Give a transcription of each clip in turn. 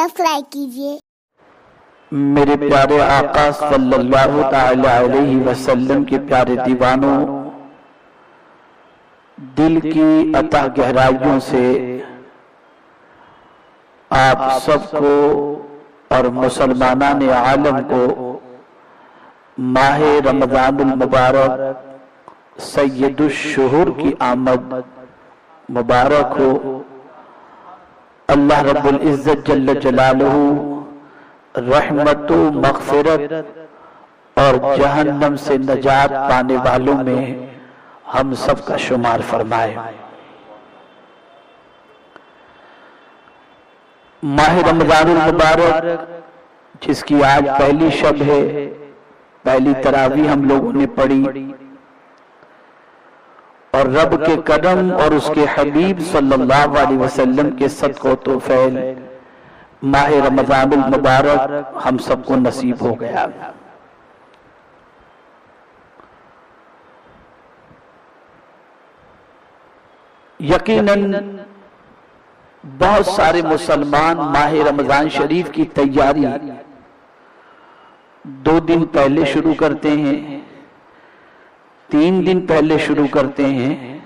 Subscribe कीजिए। मेरे प्यारे आका सल्लल्लाहु ताला अलैहि वसल्लम के प्यारे दीवानों, दिल की अतः गहराइयों से आप सबको और मुसलमानान आलम को माह रमजानुल मुबारक सय्यदुश्शुहूर की आमद मुबारक हो। अल्लाह रब्बुल इज्जत जल्ल जलालुहु रहमत मग़फ़िरत और जहन्नम से नजात पाने वालों में हम सब का शुमार फरमाए। माह रमजानुल मुबारक जिसकी आज पहली शब है, पहली तरावी हम लोगों ने पढ़ी और रब के करम और उसके हबीब सल्लल्लाहु अलैहि वसल्लम के सदक़ो तो फैल माह रमजानुल मुबारक हम सबको नसीब हो गया। यकीनन बहुत सारे मुसलमान माह रमजान शरीफ की तैयारी 2 दिन पहले शुरू करते हैं, 3 दिन पहले शुरू करते हैं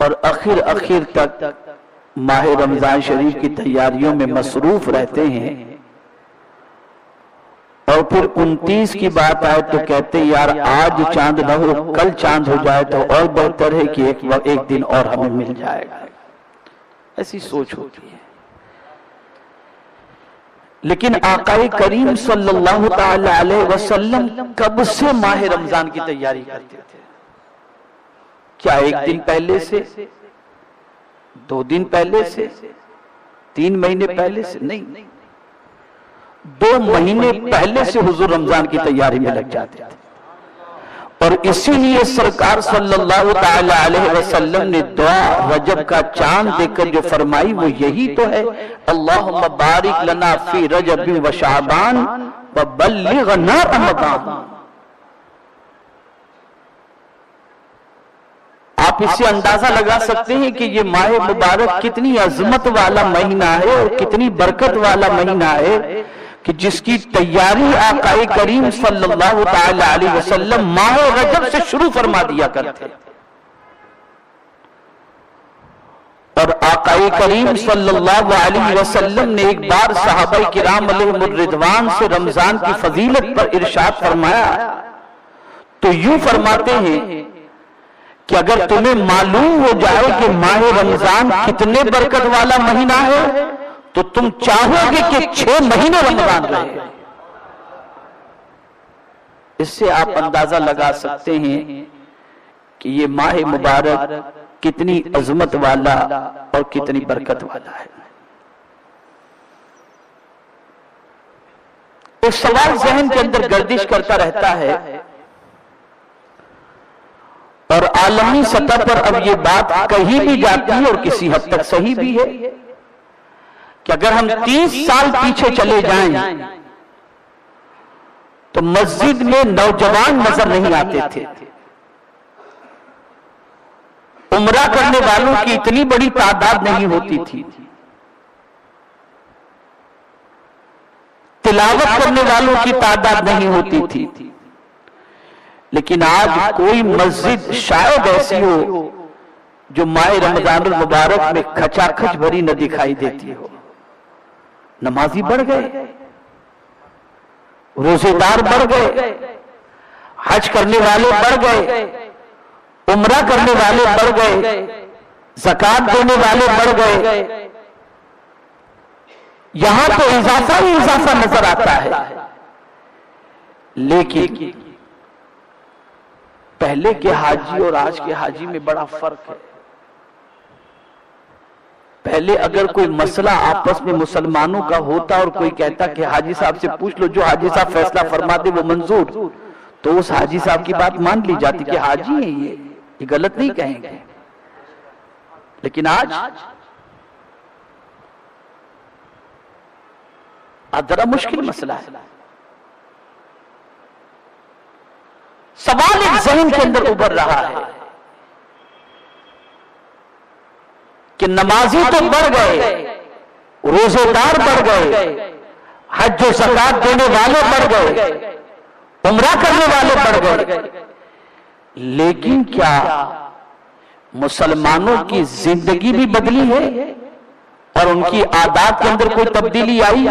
और आखिर तक माह रमजान शरीफ की तैयारियों में मसरूफ रहते हैं। और फिर 29 की बात आए तो कहते हैं यार आज चांद न हो, कल चांद हो जाए तो और बेहतर है कि एक दिन और हमें मिल जाएगा। ऐसी सोच होती है। लेकिन आकाए करीम सल्लल्लाहु ताला अलैहि वसल्लम कब से माह रमजान की तैयारी करते थे? क्या 1 दिन पहले से, 2 दिन पहले से, 3 महीने पहले से? नहीं, 2 महीने पहले से हुजूर रमजान की तैयारी में लग जाते थे। और इसीलिए सरकार सल्लल्लाहु ताला अलैहि वसल्लम ने दुआ रजब का चांद देखकर जो फरमाई वो यही तो है, अल्लाहुम्मा बारिक लना फी रजब व शाबान व बल्लिगना रमजान। आप इससे अंदाजा लगा सकते हैं कि ये माह मुबारक कितनी अजमत वाला महीना है और कितनी बरकत वाला महीना है कि जिसकी तैयारी आकाए करीम सल्लल्लाहु ताला अलैहि वसल्लम माह रजब से शुरू फरमा दिया करते। और आकाए करीम सल्लल्लाहु अलैहि वसल्लम ने एक बार सहाबाए किराम अलैहिमुर रिदवान से रमजान की फजीलत पर इरशाद फरमाया तो यूं फरमाते हैं कि अगर तुम्हें मालूम हो जाए कि माह रमजान कितने बरकत वाला महीना है तो तुम चाहोगे कि 6 महीने रमजान रहे। इससे आप अंदाजा लगा सकते हैं कि ये माह मुबारक कितनी अजमत वाला और कितनी बरकत वाला है। एक सवाल जहन के अंदर गर्दिश करता रहता है और आलमी सतह पर अब ये बात कही भी जाती है और किसी हद तक सही भी है कि अगर हम 30 साल पीछे चले जाएं तो मस्जिद में नौजवान नजर नहीं आते थे। उम्रा करने वालों की इतनी बड़ी तादाद नहीं होती थी, तिलावत करने वालों की तादाद नहीं होती थी। लेकिन आज कोई मस्जिद शायद ऐसी हो जो माह रमजानुल मुबारक में खचाखच भरी न दिखाई देती हो। नमाजी बढ़ गए, रोजेदार बढ़ गए, हज करने वाले बढ़ गए, उम्रा करने वाले बढ़ गए, ज़कात देने वाले बढ़ गए। यहां तो इजाफा ही इजाफा नजर आता है। लेकिन पहले के हाजी और आज के हाजी में बड़ा फर्क है। पहले अगर कोई मसला आपस में मुसलमानों का होता और कोई कहता कि हाजी साहब से पूछ लो, जो हाजी साहब फैसला फरमा दे वो मंजूर, तो उस हाजी साहब की बात मान ली जाती कि हाजी है ये गलत नहीं कहेंगे। लेकिन आज जरा मुश्किल मसला है। सवाल एक ज़हन के अंदर उभर रहा है कि नमाजी तो बढ़ गए روزے دار بڑھ گئے، حج و زکات دینے والے بڑھ گئے، عمرہ کرنے والے بڑھ گئے، لیکن کیا مسلمانوں کی زندگی بھی بدلی ہے اور ان کی عادات کے اندر کوئی تبدیلی آئی؟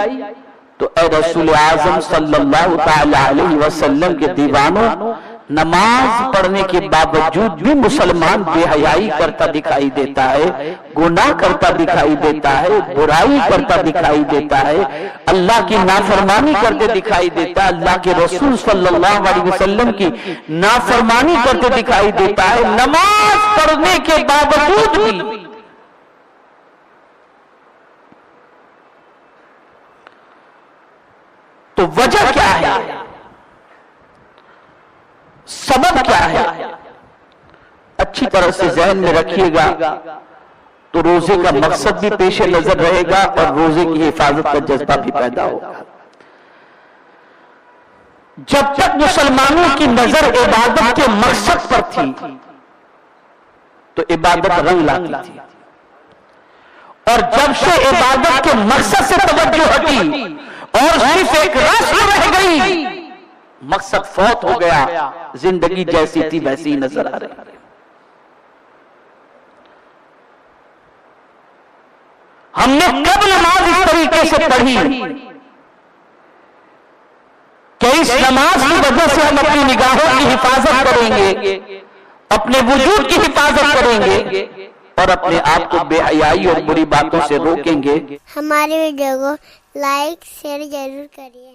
تو اے رسول اعظم صلی اللہ تعالی علیہ وسلم کے دیوانوں، نماز پڑھنے کے باوجود بھی مسلمان بے حیائی کرتا دکھائی دیتا ہے، گناہ کرتا دکھائی دیتا ہے، برائی کرتا دکھائی دیتا ہے، اللہ کی نافرمانی کرتے دکھائی دیتا ہے، اللہ کے رسول صلی اللہ علیہ وسلم کی نافرمانی کرتے دکھائی دیتا ہے، نماز پڑھنے کے باوجود بھی۔ تو وجہ کیا ہے؟ سبب کیا ہے؟ اچھی طرح سے ذہن میں رکھیے گا تو روزے کا مقصد بھی پیش نظر رہے گا اور روزے کی حفاظت کا جذبہ بھی پیدا ہوگا۔ جب تک مسلمانوں کی نظر عبادت کے مقصد پر تھی تو عبادت رنگ لاتی تھی، اور جب سے عبادت کے مقصد سے توجہ ہٹی اور صرف ایک رسم رہ گئی، مقصد فوت ہو گیا، زندگی جیسی تھی ویسی ہی نظر آ رہی۔ ہم نے کب نماز اس طریقے سے پڑھی کہ اس نماز کی وجہ سے ہم اپنی نگاہوں کی حفاظت کریں گے، اپنے وجود کی حفاظت کریں گے اور اپنے آپ کو بے حیائی اور بری باتوں سے روکیں گے۔ ہمارے ویڈیو کو لائک شیئر ضرور کریے۔